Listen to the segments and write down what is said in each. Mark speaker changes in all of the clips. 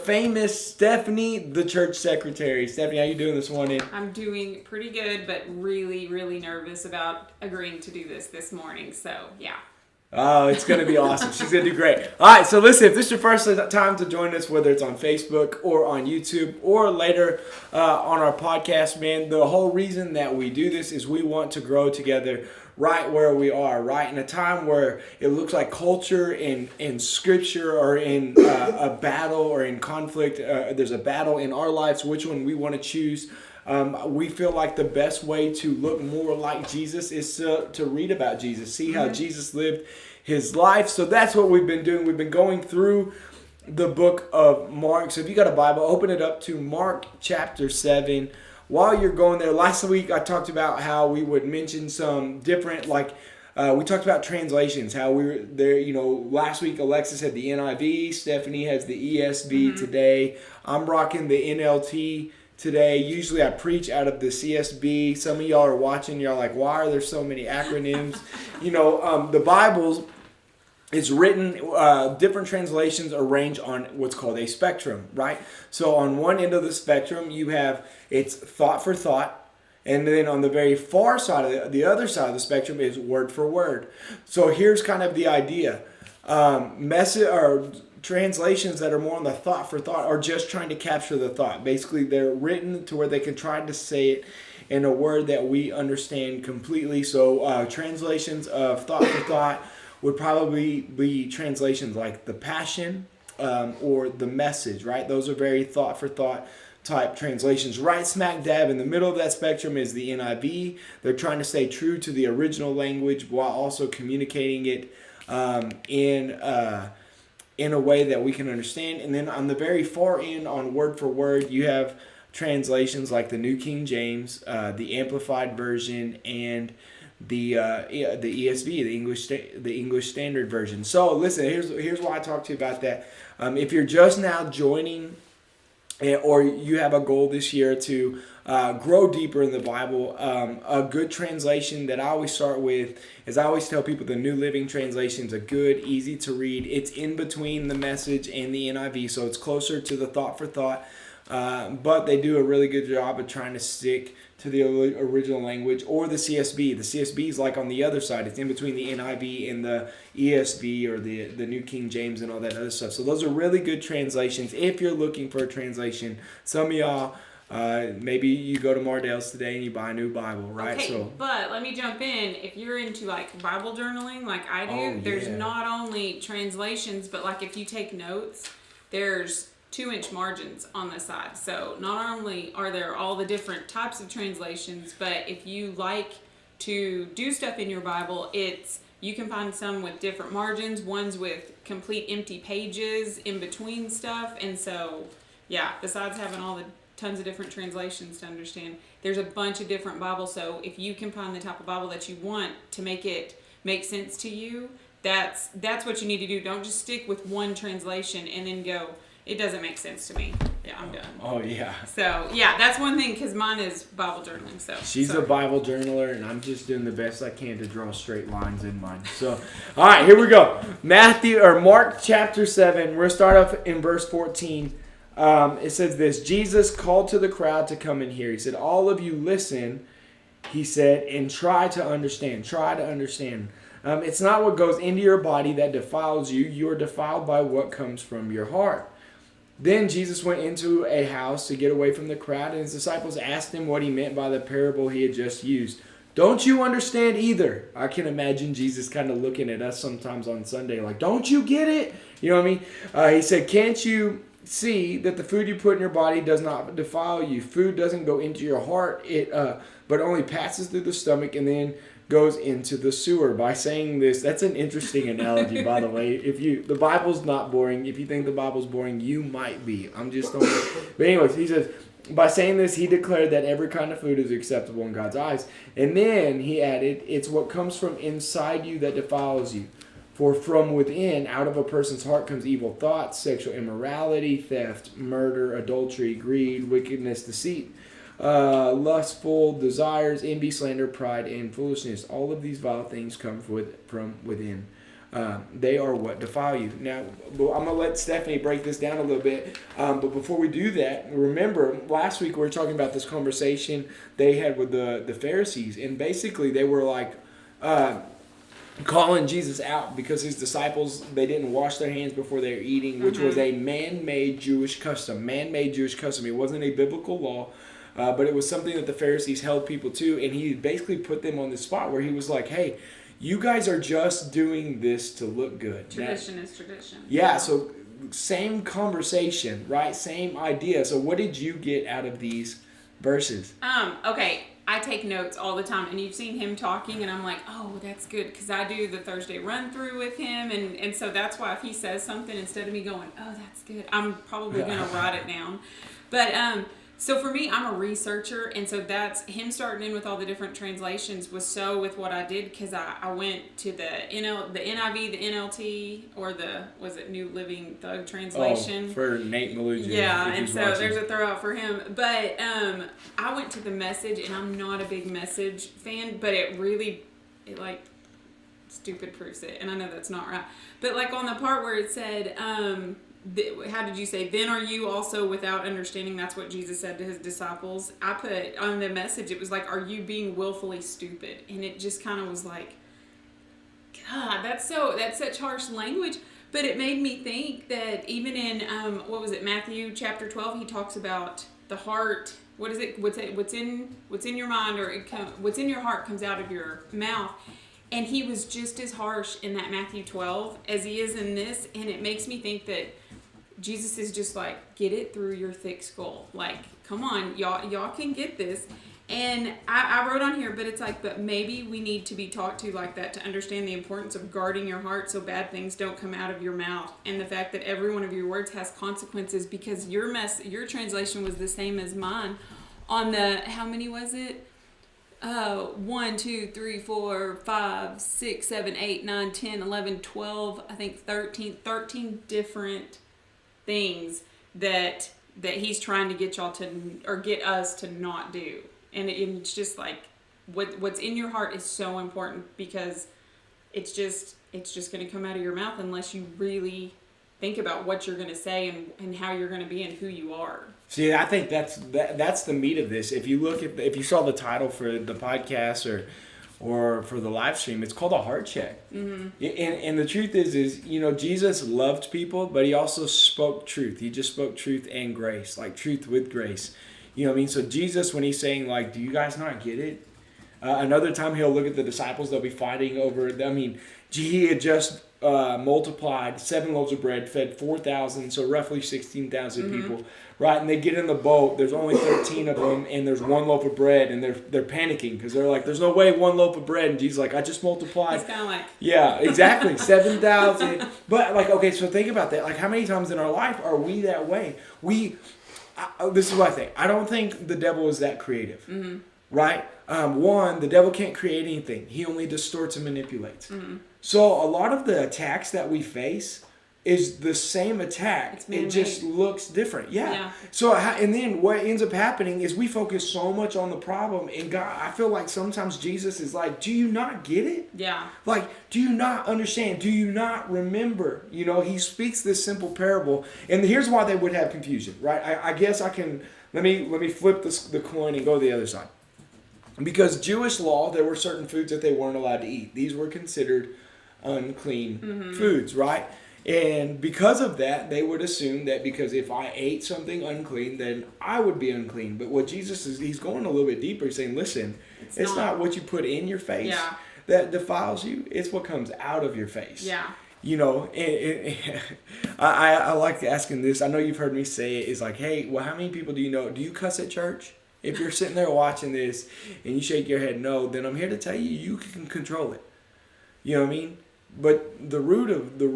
Speaker 1: famous Stephanie, the church secretary. Stephanie, how you doing this morning?
Speaker 2: I'm doing pretty good, but really, really nervous about agreeing to do this morning. So, yeah.
Speaker 1: Oh, it's going to be awesome. She's going to do great. All right, so listen, if this is your first time to join us, whether it's on Facebook or on YouTube or later on our podcast, man, the whole reason that we do this is we want to grow together right where we are, right? In a time where it looks like culture and scripture are in a battle or in conflict. There's a battle in our lives, which one we want to choose. We feel like the best way to look more like Jesus is to read about Jesus, see how Jesus lived his life. So that's what we've been doing. We've been going through the book of Mark. So if you got a Bible, open it up to Mark chapter 7. While you're going there, last week I talked about how we would mention some different, we talked about translations, how we were there, last week Alexis had the NIV, Stephanie has the ESV today. I'm rocking the NLT today. Usually I preach out of the CSB. Some of y'all are watching, you're like, why are there so many acronyms? The Bible's it's written, different translations arrange on what's called a spectrum, right? So on one end of the spectrum, you have it's thought for thought. And then on the very far side of the other side of the spectrum is word for word. So here's kind of the idea. Message or translations that are more on the thought for thought are just trying to capture the thought. Basically, they're written to where they can try to say it in a word that we understand completely. So translations of thought for thought would probably be translations like the Passion or the Message, right? Those are very thought for thought type translations. Right smack dab in the middle of that spectrum is the NIV. They're trying to stay true to the original language while also communicating it in a way that we can understand. And then on the very far end, on word for word, you have translations like the New King James, the Amplified Version, and the ESV, the English Standard Version. So listen, here's why I talked to you about that. If you're just now joining, or you have a goal this year to grow deeper in the Bible, a good translation that I always start with is I always tell people the New Living Translation is a good, easy to read. It's in between the Message and the NIV, so it's closer to the thought for thought. But they do a really good job of trying to stick to the original language, or the CSB. The CSB is like on the other side. It's in between the NIV and the ESV or the New King James and all that other stuff. So those are really good translations if you're looking for a translation. Some of y'all, maybe you go to Mardale's today and you buy a new Bible, right?
Speaker 2: Okay, but let me jump in. If you're into Bible journaling like I do, there's not only translations, but if you take notes, there's 2-inch margins on the side. So not only are there all the different types of translations, but if you like to do stuff in your Bible, you can find some with different margins, ones with complete empty pages in between stuff. And so, besides having all the tons of different translations to understand, there's a bunch of different Bibles. So if you can find the type of Bible that you want to make it make sense to you, that's what you need to do. Don't just stick with one translation and then go, it doesn't make sense to me. Yeah, I'm done.
Speaker 1: Oh, yeah.
Speaker 2: So, that's one thing, because mine is Bible journaling. So
Speaker 1: she's a Bible journaler, and I'm just doing the best I can to draw straight lines in mine. So, all right, here we go. Mark chapter 7. We're going to start off in verse 14. It says this: Jesus called to the crowd to come and hear. He said, all of you listen, he said, and try to understand. Try to understand. It's not what goes into your body that defiles you. You are defiled by what comes from your heart. Then Jesus went into a house to get away from the crowd, and his disciples asked him what he meant by the parable he had just used. Don't you understand either? I can imagine Jesus kind of looking at us sometimes on Sunday like, don't you get it? You know what I mean? He said, can't you see that the food you put in your body does not defile you? Food doesn't go into your heart, but only passes through the stomach and then goes into the sewer. By saying this, that's an interesting analogy, by the way. The Bible's not boring. If you think the Bible's boring, you might be. I'm just throwing it. But anyways, he says, by saying this, he declared that every kind of food is acceptable in God's eyes. And then he added, it's what comes from inside you that defiles you. For from within, out of a person's heart comes evil thoughts, sexual immorality, theft, murder, adultery, greed, wickedness, deceit, lustful desires, envy, slander, pride, and foolishness. All of these vile things come from within. They are what defile you. Now, I'm going to let Stephanie break this down a little bit. But before we do that, remember, last week we were talking about this conversation they had with the Pharisees. And basically they were like calling Jesus out because his disciples, they didn't wash their hands before they were eating, which was a man-made Jewish custom. Man-made Jewish custom. It wasn't a biblical law. But it was something that the Pharisees held people to. And he basically put them on the spot where he was like, hey, you guys are just doing this to look good.
Speaker 2: Tradition is tradition.
Speaker 1: Yeah, so same conversation, right? Same idea. So what did you get out of these verses?
Speaker 2: Okay, I take notes all the time, and you've seen him talking, and I'm like, oh, that's good, because I do the Thursday run-through with him, and so that's why if he says something, instead of me going, oh, that's good, I'm probably going to write it down. But, so for me, I'm a researcher, and so that's him starting in with all the different translations was so with what I did because I went to the NIV, the NLT, or was it New Living Thug translation?
Speaker 1: Oh, for Nate Maluja.
Speaker 2: Yeah, and so there's a throw out for him. But I went to the Message, and I'm not a big Message fan, but it like stupid proofs it, and I know that's not right. But like on the part where it said, how did you say, then are you also without understanding? That's what Jesus said to his disciples. I put on the Message, it was like, are you being willfully stupid? And it just kind of was like, God, that's such harsh language. But it made me think that even in, Matthew chapter 12, he talks about the heart. What is it? What's in your mind, or what's in your heart comes out of your mouth. And he was just as harsh in that Matthew 12 as he is in this. And it makes me think that Jesus is just like, get it through your thick skull. Like, come on, y'all can get this. And I wrote on here, but it's like, but maybe we need to be taught to like that to understand the importance of guarding your heart so bad things don't come out of your mouth. And the fact that every one of your words has consequences, because your translation was the same as mine on the, how many was it? 1, 2, 3, 4, 5, 6, 7, 8, 9, 10, 11, 12, I think 13 different things that he's trying to get y'all to, or get us to not do. And it's just like, what's in your heart is so important, because it's just going to come out of your mouth unless you really think about what you're going to say and how you're going to be and who you are.
Speaker 1: See, I think that's the meat of this. If you saw the title for the podcast or for the live stream, it's called a heart check. Mm-hmm. And the truth is Jesus loved people, but he also spoke truth. He just spoke truth and grace, like truth with grace. You know what I mean? So Jesus, when he's saying like, do you guys not get it? Another time he'll look at the disciples, they'll be fighting over, he had just multiplied 7 loaves of bread, fed 4,000, so roughly 16,000 people, right? And they get in the boat, there's only 13 of them, and there's 1 loaf of bread, and they're panicking, because they're like, there's no way 1 loaf of bread, and Jesus like, I just multiplied.
Speaker 2: It's kind of like...
Speaker 1: Yeah, exactly, 7,000. But like, okay, so think about that. Like, how many times in our life are we that way? This is what I think. I don't think the devil is that creative, right? One, the devil can't create anything. He only distorts and manipulates. Mm-hmm. So a lot of the attacks that we face is the same attack. It just looks different. Yeah. So, and then what ends up happening is we focus so much on the problem. And God, I feel like sometimes Jesus is like, do you not get it?
Speaker 2: Yeah.
Speaker 1: Like, do you not understand? Do you not remember? He speaks this simple parable. And here's why they would have confusion, right? I guess I can, let me flip the coin and go to the other side. Because Jewish law, there were certain foods that they weren't allowed to eat. These were considered unclean foods, right? And because of that, they would assume that because if I ate something unclean, then I would be unclean. But what Jesus is, he's going a little bit deeper. He's saying, listen, it's not what you put in your face that defiles you. It's what comes out of your face.
Speaker 2: Yeah.
Speaker 1: I like asking this. I know you've heard me say it. It's like, hey, well, how many people do you know? Do you cuss at church? If you're sitting there watching this and you shake your head no, then I'm here to tell you, you can control it. You know what I mean? But the root of the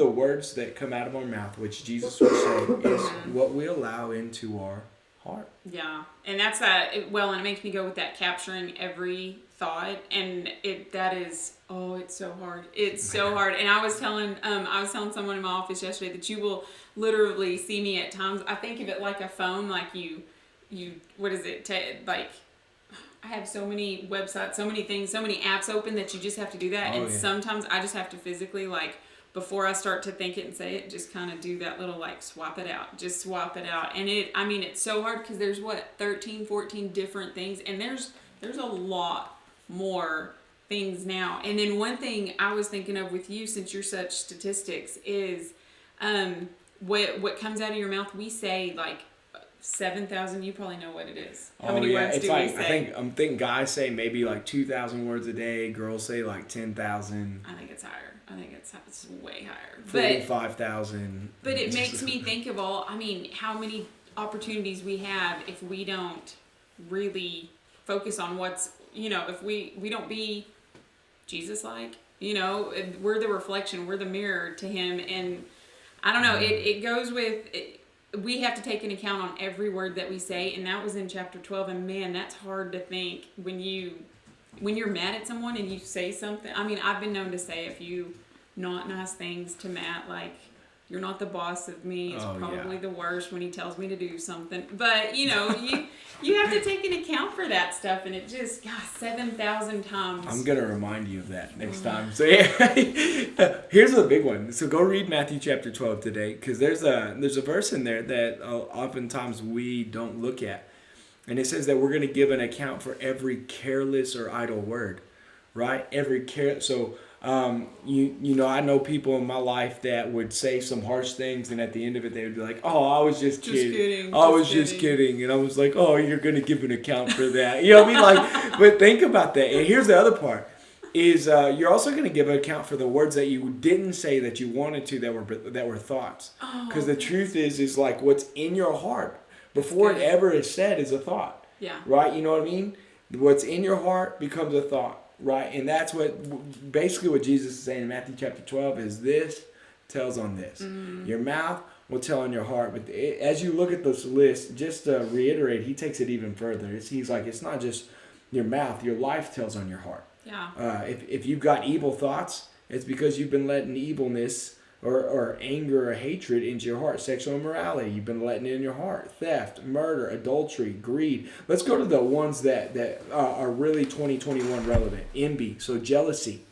Speaker 1: words that come out of our mouth, which Jesus would say, is what we allow into our heart.
Speaker 2: Yeah, and that's that. And it makes me go with that capturing every thought, and it's so hard. It's so hard. And I was telling someone in my office yesterday that you will literally see me at times. I think of it like a phone, like you what is it? I have so many websites, so many things, so many apps open that you just have to do that.
Speaker 1: Oh,
Speaker 2: And
Speaker 1: yeah.
Speaker 2: sometimes I just have to physically, like, before I start to think it and say it, just kind of do that little, like, swap it out. Just swap it out. And it's so hard because there's, 13, 14 different things. And there's a lot more things now. And then one thing I was thinking of with you, since you're such statistics, is what comes out of your mouth. We say, like, 7,000. You probably know what it is. How many words
Speaker 1: it's
Speaker 2: do
Speaker 1: like,
Speaker 2: we say?
Speaker 1: I think guys say maybe like 2,000 words a day. Girls say like 10,000.
Speaker 2: I think it's higher. I think it's way higher.
Speaker 1: 45,000.
Speaker 2: But it makes me think of how many opportunities we have if we don't really focus on what's, if we don't be Jesus-like, we're the reflection, we're the mirror to him. And I don't know, it goes with, we have to take into account on every word that we say. And that was in chapter 12. And man, that's hard to think when you're mad at someone and you say something. I mean, I've been known to say a few not nice things to Matt, like, you're not the boss of me. It's probably the worst when he tells me to do something. But, you have to take into account for that stuff. And it just, 7,000 times.
Speaker 1: I'm going to remind you of that next time. So, yeah, here's a big one. So, go read Matthew chapter 12 today, because there's a verse in there that oftentimes we don't look at. And it says that we're going to give an account for every careless or idle word, right? So, I know people in my life that would say some harsh things, and at the end of it, they would be like, "Oh, I was just kidding. I was just kidding." And I was like, "Oh, you're going to give an account for that." You know what I mean? Like, but think about that. And here's the other part: is you're also going to give an account for the words that you didn't say that you wanted to, that were thoughts. Because the truth is like what's in your heart before it ever is said is a thought.
Speaker 2: Yeah.
Speaker 1: Right? You know what I mean? What's in your heart becomes a thought. Right, and that's basically what Jesus is saying in Matthew chapter 12 is this tells on this. Your mouth will tell on your heart. But as you look at this list, just to reiterate, he takes it even further. He's like, it's not just your mouth, your life tells on your heart.
Speaker 2: Yeah.
Speaker 1: If you've got evil thoughts, it's because you've been letting evilness or anger or hatred into your heart. Sexual immorality, you've been letting it in your heart. Theft, murder, adultery, greed. Let's go to the ones that are really 2021 relevant. Envy, so jealousy.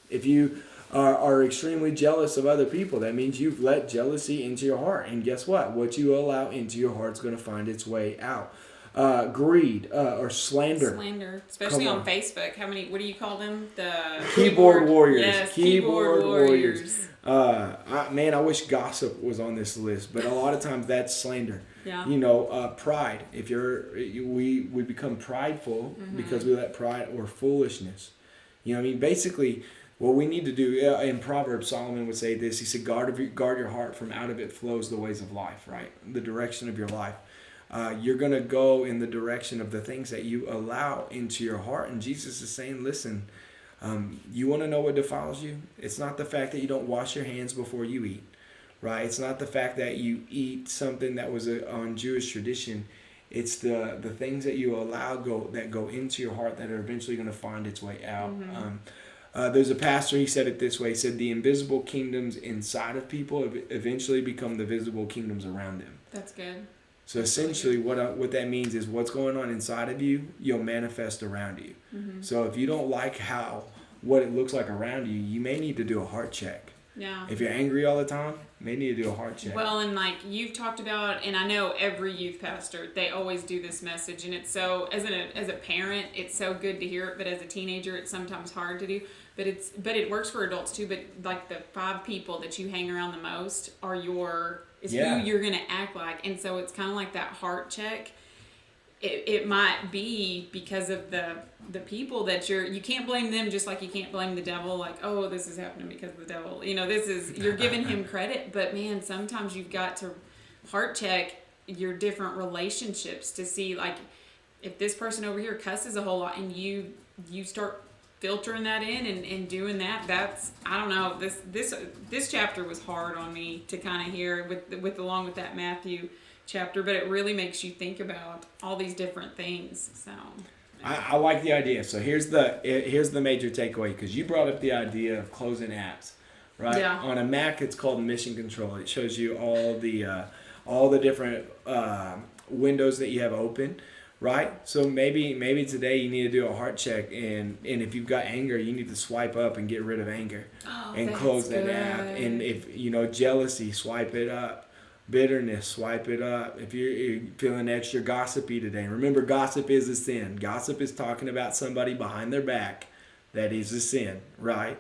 Speaker 1: If you are extremely jealous of other people, that means you've let jealousy into your heart. And guess what? What you allow into your heart is going to find its way out. Greed or slander.
Speaker 2: Especially on Facebook. What do you call them? The
Speaker 1: keyboard warriors.
Speaker 2: Yes,
Speaker 1: keyboard warriors. I wish gossip was on this list, but a lot of times that's slander.
Speaker 2: Yeah.
Speaker 1: Pride. We become prideful because we let pride or foolishness. Basically, what we need to do in Proverbs, Solomon would say this. He said, guard your heart, from out of it flows the ways of life, right? The direction of your life. You're going to go in the direction of the things that you allow into your heart. And Jesus is saying, listen, you want to know what defiles you? It's not the fact that you don't wash your hands before you eat, right? It's not the fact that you eat something that was on Jewish tradition. It's the things that you allow that go into your heart that are eventually going to find its way out. There's a pastor, he said it this way. He said, the invisible kingdoms inside of people eventually become the visible kingdoms around them.
Speaker 2: That's good.
Speaker 1: So essentially what that means is what's going on inside of you, you'll manifest around you. So if you don't like what it looks like around you, you may need to do a heart check.
Speaker 2: Yeah.
Speaker 1: If you're angry all the time, you may need to do a heart check.
Speaker 2: Well, and like you've talked about, and I know every youth pastor, they always do this message, and it's so, as a parent, it's so good to hear it, but as a teenager, it's sometimes hard to do. But it works for adults too. But like the 5 people that you hang around the most are who you're gonna act like, and so it's kind of like that heart check. It might be because of the people that you can't blame them, just like you can't blame the devil. Like, oh, this is happening because of the devil. You're giving him credit, but man, sometimes you've got to heart check your different relationships to see, like, if this person over here cusses a whole lot and you start filtering that in and doing that's, I don't know, this chapter was hard on me to kind of hear along with that Matthew chapter, but it really makes you think about all these different things. So
Speaker 1: I like the idea. So here's the major takeaway, because you brought up the idea of closing apps, right?
Speaker 2: Yeah.
Speaker 1: On a Mac, it's called Mission Control. It shows you all the different windows that you have open, right? So maybe today you need to do a heart check, and if you've got anger, you need to swipe up and get rid of anger, and close that app. And if jealousy, swipe it up. Bitterness, swipe it up. If you're feeling extra gossipy today, remember gossip is a sin. Gossip is talking about somebody behind their back. That is a sin, right?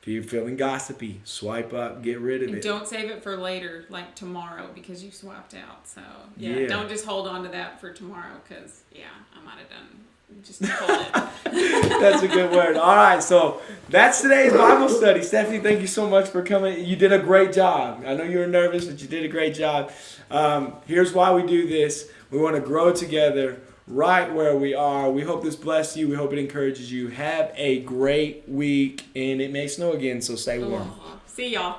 Speaker 1: If you're feeling gossipy, swipe up, get rid of it.
Speaker 2: Don't save it for later, like tomorrow, because you swiped out. So, don't just hold on to that for tomorrow, because, I might have done just hold it.
Speaker 1: That's a good word. All right, so that's today's Bible study. Stephanie, thank you so much for coming. You did a great job. I know you were nervous, but you did a great job. Here's why we do this. We want to grow together right where we are. We hope this blessed you. We hope it encourages you. Have a great week, and it may snow again, so stay warm.
Speaker 2: See y'all.